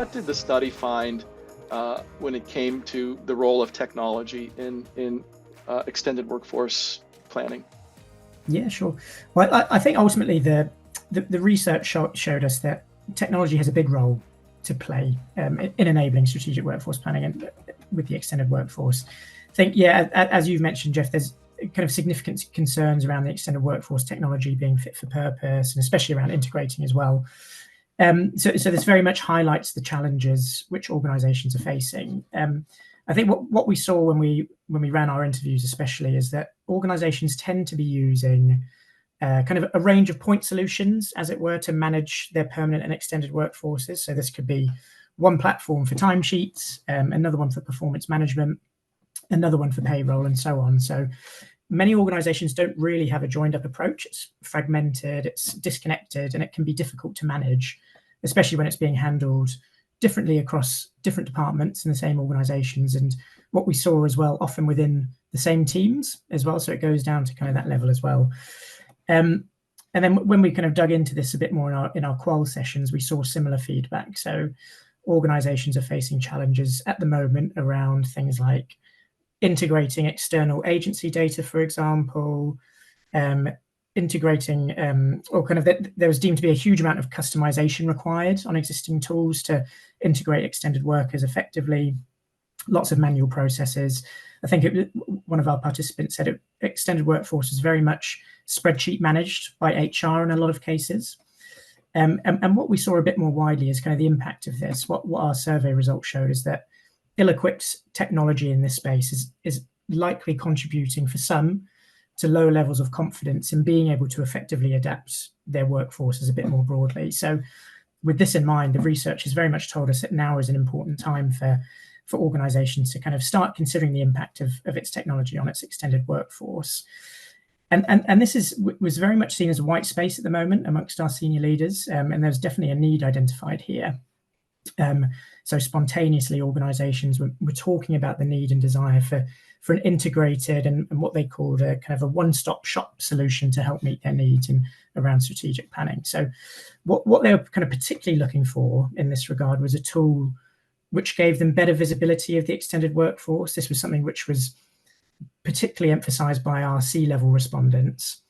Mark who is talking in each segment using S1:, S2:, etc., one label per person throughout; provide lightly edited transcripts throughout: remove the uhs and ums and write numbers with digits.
S1: what did the study find when it came to the role of technology in extended workforce planning?
S2: Yeah, sure. Well, I think ultimately the research showed us that technology has a big role to play in enabling strategic workforce planning and with the extended workforce. I think, yeah, as you've mentioned, Jeff, there's kind of significant concerns around the extended workforce technology being fit for purpose, and especially around integrating as well. So this very much highlights the challenges which organizations are facing. I think what we saw when we ran our interviews especially is that organizations tend to be using kind of a range of point solutions, as it were, to manage their permanent and extended workforces. So this could be one platform for timesheets, another one for performance management, another one for payroll, and so on. So many organizations don't really have a joined up approach. It's fragmented, it's disconnected, and it can be difficult to manage, especially when it's being handled differently across different departments in the same organizations. And what we saw as well, often within the same teams as well. So it goes down to kind of that level as well. And then when we kind of dug into this a bit more in our qual sessions, we saw similar feedback. So organizations are facing challenges at the moment around things like integrating external agency data, for example, integrating or kind of there was deemed to be a huge amount of customization required on existing tools to integrate extended workers effectively, lots of manual processes. I think one of our participants said extended workforce is very much spreadsheet managed by HR in a lot of cases. And what we saw a bit more widely is kind of the impact of this. What our survey results showed is that ill-equipped technology in this space is likely contributing for some to low levels of confidence in being able to effectively adapt their workforces a bit more broadly. So with this in mind, the research has very much told us that now is an important time for organizations to kind of start considering the impact of its technology on its extended workforce. And this was very much seen as a white space at the moment amongst our senior leaders, and there's definitely a need identified here. So spontaneously, organizations were talking about the need and desire for an integrated and what they called a kind of a one-stop shop solution to help meet their needs around strategic planning. So what they were kind of particularly looking for in this regard was a tool which gave them better visibility of the extended workforce. This was something which was particularly emphasized by our C-level respondents,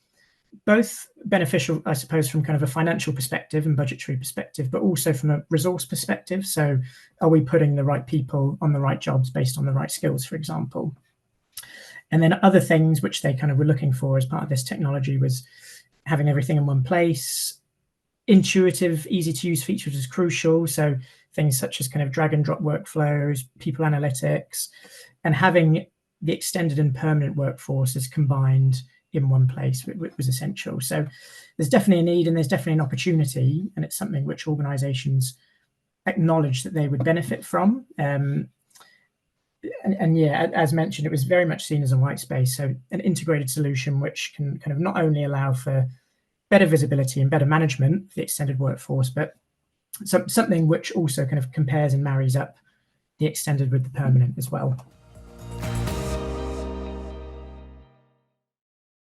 S2: both beneficial, I suppose, from kind of a financial perspective and budgetary perspective, but also from a resource perspective. So are we putting the right people on the right jobs based on the right skills, for example? And then other things which they kind of were looking for as part of this technology was having everything in one place. Intuitive, easy to use features is crucial. So things such as kind of drag and drop workflows, people analytics, and having the extended and permanent workforces combined in one place was essential. So there's definitely a need and there's definitely an opportunity, and it's something which organizations acknowledge that they would benefit from. And yeah, as mentioned, it was very much seen as a white space. So an integrated solution which can kind of not only allow for better visibility and better management for the extended workforce, but something which also kind of compares and marries up the extended with the permanent as well.